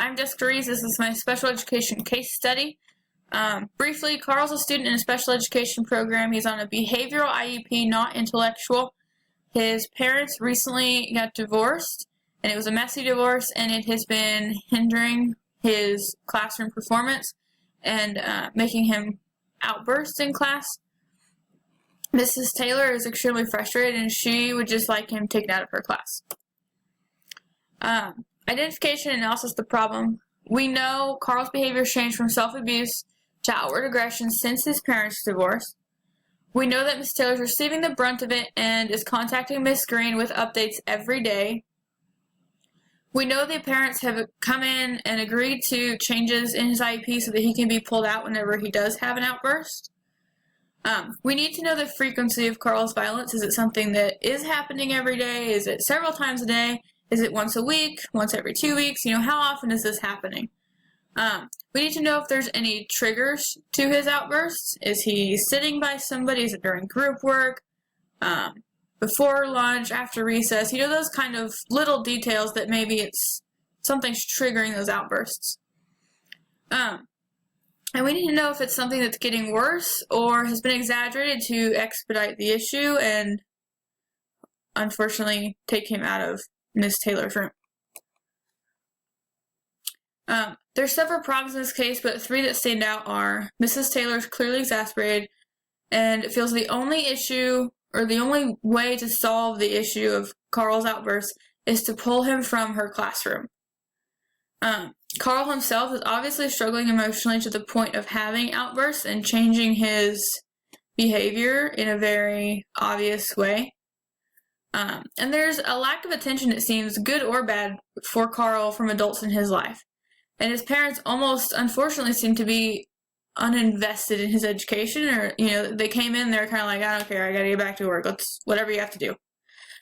I'm Jessica Reese. This is my special education case study. Briefly, Carl's a student in a special education program. He's on a behavioral IEP, not intellectual. His parents recently got divorced, and it was a messy divorce, and it has been hindering his classroom performance and making him outburst in class. Mrs. Taylor is extremely frustrated, and she would just like him taken out of her class. Identification and analysis of the problem. We know Carl's behavior changed from self-abuse to outward aggression since his parents' divorce. We know that Ms. Taylor is receiving the brunt of it and is contacting Ms. Green with updates every day. We know the parents have come in and agreed to changes in his IEP so that he can be pulled out whenever he does have an outburst. We need to know the frequency of Carl's violence. Is it something that is happening every day? Is it several times a day? Is it once a week? Once every 2 weeks? How often is this happening? We need to know if there's any triggers to his outbursts. Is he sitting by somebody? Is it during group work? Before lunch? After recess? Those kind of little details that maybe it's something's triggering those outbursts. And we need to know if it's something that's getting worse or has been exaggerated to expedite the issue and unfortunately take him out of Ms. Taylor's room. There's several problems in this case, but three that stand out are Mrs. Taylor is clearly exasperated and feels the only issue or the only way to solve the issue of Carl's outbursts is to pull him from her classroom. Carl himself is obviously struggling emotionally to the point of having outbursts and changing his behavior in a very obvious way. And there's a lack of attention, it seems, good or bad, for Carl from adults in his life. And his parents almost, unfortunately, seem to be uninvested in his education, or, they came in, they're kind of like, I don't care, I gotta get back to work, let's, whatever you have to do.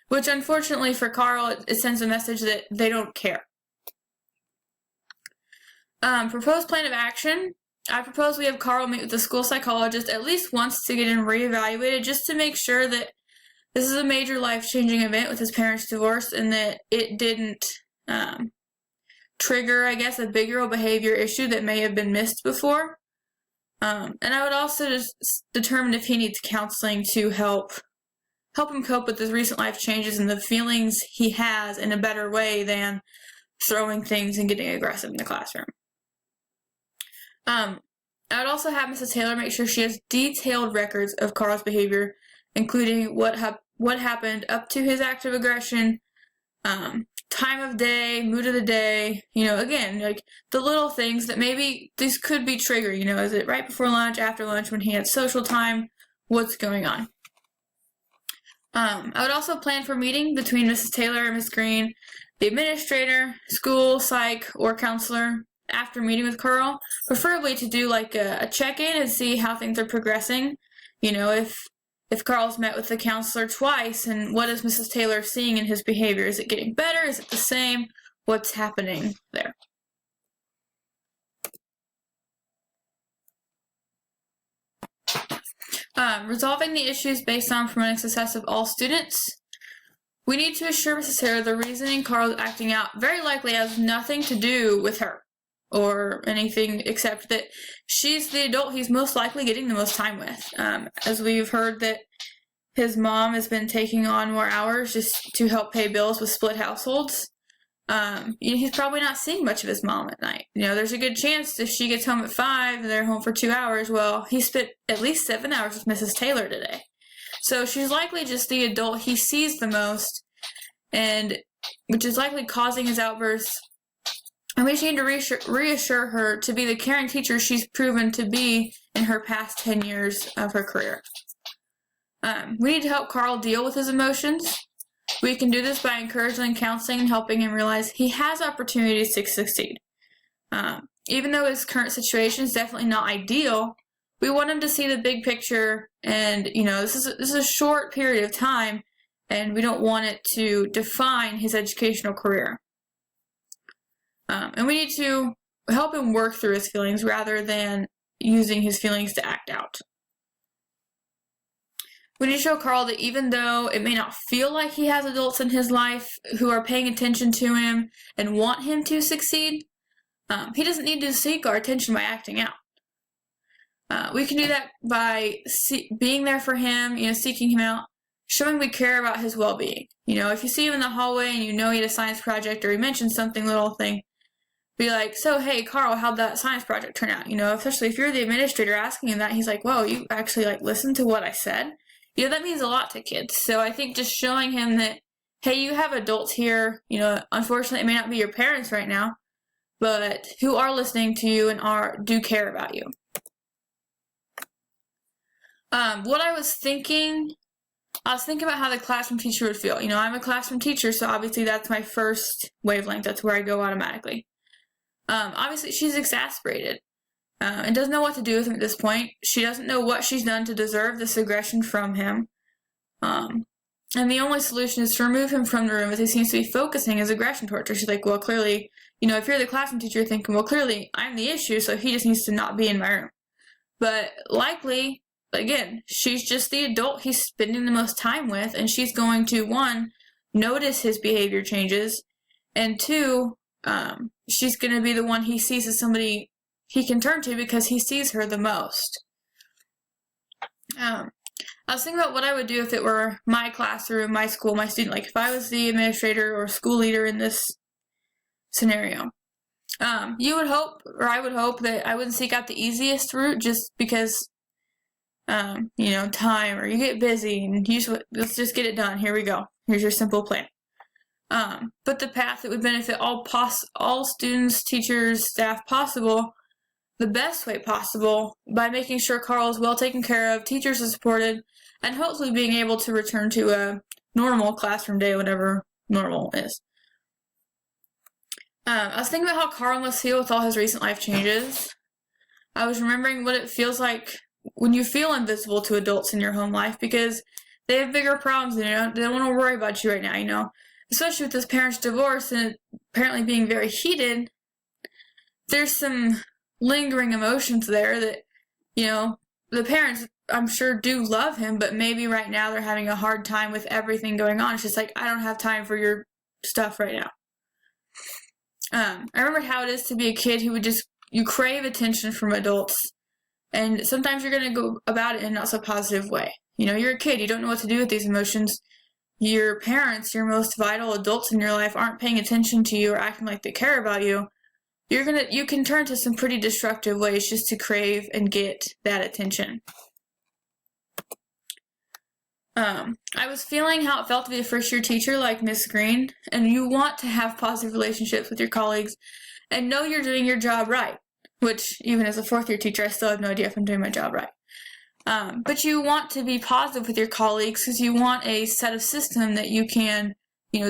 Which, unfortunately, for Carl, it sends a message that they don't care. Proposed plan of action. I propose we have Carl meet with the school psychologist at least once to get him reevaluated, just to make sure that this is a major life-changing event with his parents' divorce and that it didn't trigger, I guess, a bigger behavior issue that may have been missed before. And I would also just determine if he needs counseling to help him cope with his recent life changes and the feelings he has in a better way than throwing things and getting aggressive in the classroom. I would also have Mrs. Taylor make sure she has detailed records of Carl's behavior, including what happened up to his act of aggression, time of day, mood of the day, again, like the little things that maybe these could be triggered, is it right before lunch, after lunch, when he had social time, what's going on? I would also plan for a meeting between Mrs. Taylor and Ms. Green, the administrator, school, psych, or counselor, after meeting with Carl, preferably to do like a check-in and see how things are progressing. If Carl's met with the counselor twice, and what is Mrs. Taylor seeing in his behavior? Is it getting better? Is it the same? What's happening there? Resolving the issues based on promoting success of all students. We need to assure Mrs. Taylor the reasoning Carl is acting out very likely has nothing to do with her or anything except that she's the adult he's most likely getting the most time with. As we've heard that his mom has been taking on more hours just to help pay bills with split households. He's probably not seeing much of his mom at night. There's a good chance if she gets home at 5 and they're home for 2 hours, well, he spent at least 7 hours with Mrs. Taylor today. So she's likely just the adult he sees the most, and which is likely causing his outbursts. And we just need to reassure her to be the caring teacher she's proven to be in her past 10 years of her career. We need to help Carl deal with his emotions. We can do this by encouraging, counseling, and helping him realize he has opportunities to succeed. Even though his current situation is definitely not ideal, we want him to see the big picture, and this is a short period of time, and we don't want it to define his educational career. And we need to help him work through his feelings rather than using his feelings to act out. We need to show Carl that even though it may not feel like he has adults in his life who are paying attention to him and want him to succeed, He doesn't need to seek our attention by acting out. We can do that by being there for him, seeking him out, showing we care about his well-being. If you see him in the hallway and he had a science project or he mentioned something, little thing, be like, so, hey, Carl, how'd that science project turn out? Especially if you're the administrator asking him that, he's like, whoa, you actually, listened to what I said? That means a lot to kids. So I think just showing him that, hey, you have adults here, unfortunately it may not be your parents right now, but who are listening to you and do care about you. What I was thinking about how the classroom teacher would feel. I'm a classroom teacher, so obviously that's my first wavelength. That's where I go automatically. Obviously she's exasperated and doesn't know what to do with him at this point. She doesn't know what she's done to deserve this aggression from him. And the only solution is to remove him from the room as he seems to be focusing his aggression towards her. She's like, well, clearly, if you're the classroom teacher, you're thinking, well, clearly I'm the issue, so he just needs to not be in my room. But likely, again, she's just the adult he's spending the most time with, and she's going to, 1, notice his behavior changes, and 2, she's going to be the one he sees as somebody he can turn to because he sees her the most. I was thinking about what I would do if it were my classroom, my school, my student. If I was the administrator or school leader in this scenario. You would hope, or I would hope, that I wouldn't seek out the easiest route just because, time, or you get busy and let's just get it done. Here we go. Here's your simple plan. But the path that would benefit all students, teachers, staff possible, the best way possible, by making sure Carl is well taken care of, teachers are supported, and hopefully being able to return to a normal classroom day, whatever normal is. I was thinking about how Carl must feel with all his recent life changes. I was remembering what it feels like when you feel invisible to adults in your home life because they have bigger problems and they don't want to worry about you right now, Especially with his parents' divorce and apparently being very heated, there's some lingering emotions there that, the parents, I'm sure, do love him, but maybe right now they're having a hard time with everything going on. It's just like, I don't have time for your stuff right now. I remember how it is to be a kid who you crave attention from adults, and sometimes you're going to go about it in a not so positive way. You're a kid, you don't know what to do with these emotions. Your parents, your most vital adults in your life, aren't paying attention to you or acting like they care about you. You can turn to some pretty destructive ways just to crave and get that attention. I was feeling how it felt to be a first-year teacher like Miss Green, and you want to have positive relationships with your colleagues and know you're doing your job right, which even as a fourth-year teacher, I still have no idea if I'm doing my job right. But you want to be positive with your colleagues because you want a set of system that you can,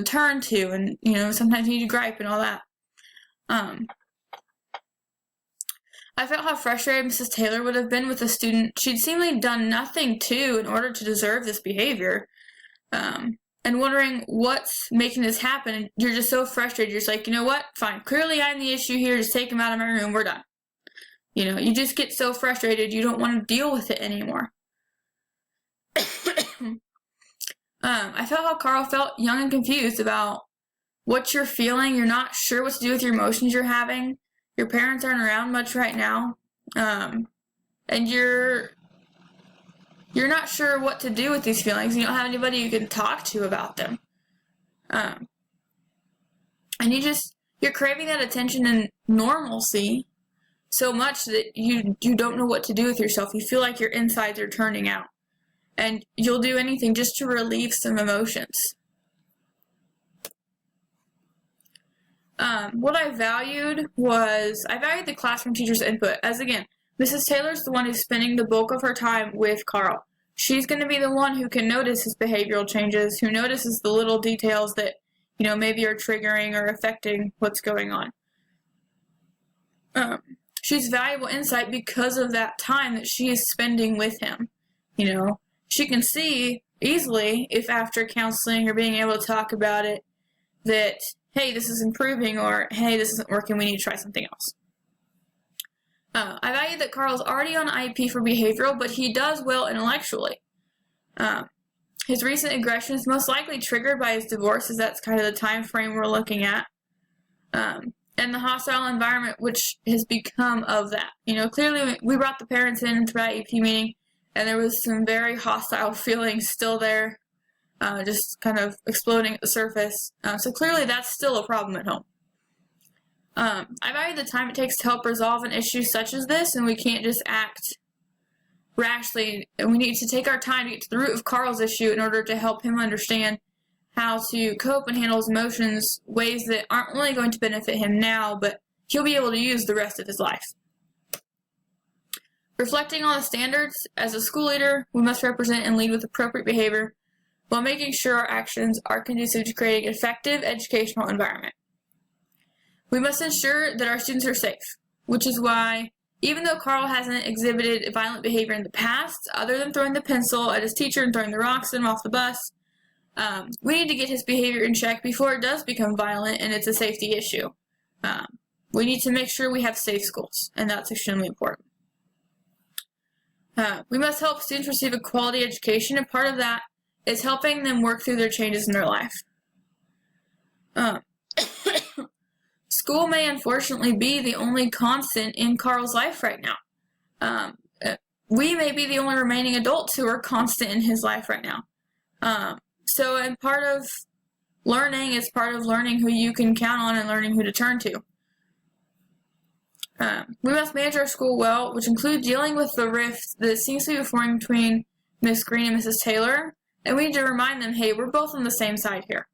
turn to, and, sometimes you need to gripe and all that. I felt how frustrated Mrs. Taylor would have been with a student she'd seemingly done nothing to in order to deserve this behavior. And wondering what's making this happen. And you're just so frustrated. You're just like, you know what? Fine. Clearly I'm the issue here. Just take him out of my room. We're done. You just get so frustrated. You don't want to deal with it anymore. I felt how Carl felt young and confused about what you're feeling. You're not sure what to do with your emotions you're having. Your parents aren't around much right now. And you're not sure what to do with these feelings. You don't have anybody you can talk to about them. And you're craving that attention and normalcy so much that you don't know what to do with yourself. You feel like your insides are turning out. And you'll do anything just to relieve some emotions. What I valued the classroom teacher's input. As again, Mrs. Taylor's the one who's spending the bulk of her time with Carl. She's going to be the one who can notice his behavioral changes, who notices the little details that, maybe are triggering or affecting what's going on. She's valuable insight because of that time that she is spending with him. She can see easily if after counseling or being able to talk about it that, hey, this is improving, or, hey, this isn't working, we need to try something else. I value that Carl's already on IEP for behavioral, but he does well intellectually. His recent aggression is most likely triggered by his divorce, as that's kind of the time frame we're looking at. And and the hostile environment which has become of that. Clearly we brought the parents in to that EP meeting, and there was some very hostile feelings still there, just kind of exploding at the surface. So clearly that's still a problem at home. I value the time it takes to help resolve an issue such as this, and we can't just act rashly, and we need to take our time to get to the root of Carl's issue in order to help him understand how to cope and handle his emotions, ways that aren't only going to benefit him now, but he'll be able to use the rest of his life. Reflecting on the standards, as a school leader, we must represent and lead with appropriate behavior while making sure our actions are conducive to creating an effective educational environment. We must ensure that our students are safe, which is why, even though Carl hasn't exhibited violent behavior in the past, other than throwing the pencil at his teacher and throwing the rocks at him off the bus, we need to get his behavior in check before it does become violent and it's a safety issue. We need to make sure we have safe schools, and that's extremely important. We must help students receive a quality education, and part of that is helping them work through their changes in their life. School may unfortunately be the only constant in Carl's life right now. We may be the only remaining adults who are constant in his life right now. And part of learning is part of learning who you can count on and learning who to turn to. We must manage our school well, which includes dealing with the rift that seems to be forming between Miss Green and Mrs. Taylor, and we need to remind them, hey, we're both on the same side here.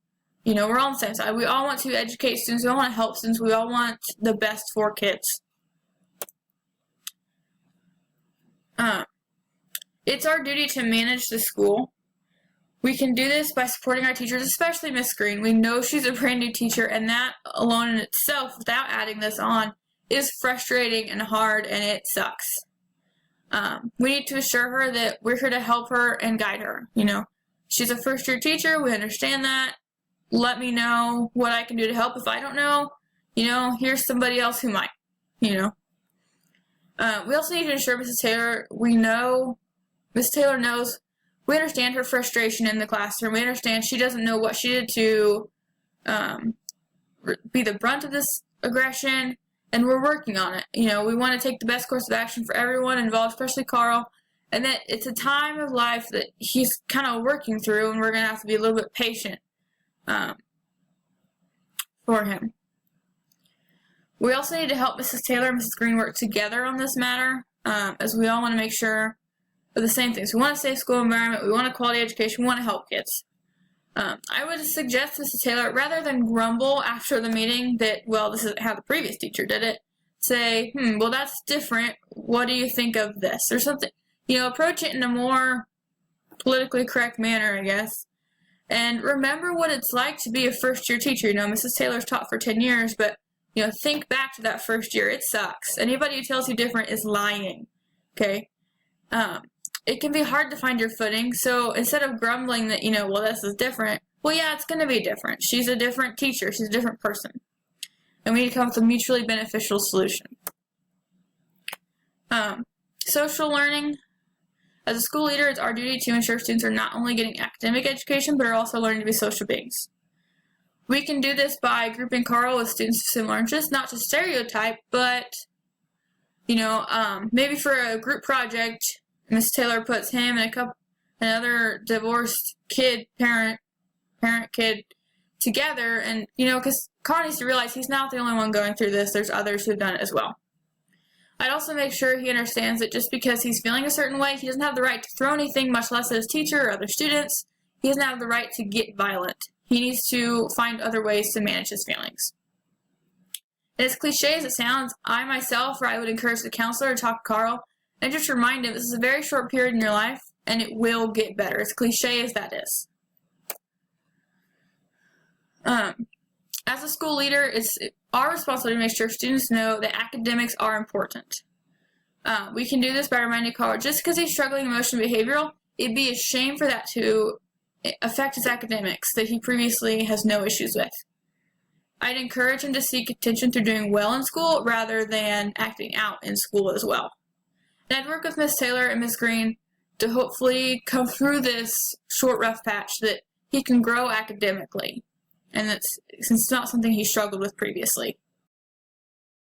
We're on the same side. We all want to educate students. We all want to help students. We all want the best for kids. It's our duty to manage the school. We can do this by supporting our teachers, especially Miss Green. We know she's a brand new teacher, and that alone in itself, without adding this on, is frustrating and hard, and it sucks. We need to assure her that we're here to help her and guide her. She's a first-year teacher. We understand that. Let me know what I can do to help. If I don't know, here's somebody else who might, We also need to ensure Mrs. Taylor, Mrs. Taylor knows, we understand her frustration in the classroom. We understand she doesn't know what she did to be the brunt of this aggression, and we're working on it. We want to take the best course of action for everyone involved, especially Carl, and that it's a time of life that he's kind of working through, and we're going to have to be a little bit patient for him. We also need to help Mrs. Taylor and Mrs. Green work together on this matter, as we all want to make sure of the same things. We want a safe school environment, we want a quality education, we want to help kids. I would suggest Mrs. Taylor, rather than grumble after the meeting that, well, this isn't how the previous teacher did it, say, well, that's different. What do you think of this? Or something. Approach it in a more politically correct manner, I guess. And remember what it's like to be a first-year teacher. Mrs. Taylor's taught for 10 years, but, think back to that first year. It sucks. Anybody who tells you different is lying, okay? It can be hard to find your footing, so instead of grumbling that, well, this is different, well, yeah, it's going to be different. She's a different teacher. She's a different person. And we need to come up with a mutually beneficial solution. Social learning. As a school leader, it's our duty to ensure students are not only getting academic education, but are also learning to be social beings. We can do this by grouping Carl with students of similar interests, not to stereotype, but, maybe for a group project, Miss Taylor puts him and another divorced parent kid together, and, because Carl needs to realize he's not the only one going through this. There's others who've done it as well. I'd also make sure he understands that just because he's feeling a certain way, he doesn't have the right to throw anything, much less at his teacher or other students. He doesn't have the right to get violent. He needs to find other ways to manage his feelings. And as cliche as it sounds, I would encourage the counselor to talk to Carl and just remind him this is a very short period in your life, and it will get better, as cliche as that is. As a school leader, it's our responsibility to make sure students know that academics are important. We can do this by reminding Carl, just because he's struggling emotionally and behavioral, it'd be a shame for that to affect his academics that he previously has no issues with. I'd encourage him to seek attention through doing well in school rather than acting out in school as well. And I'd work with Miss Taylor and Miss Green to hopefully come through this short, rough patch that he can grow academically. And it's not something he struggled with previously.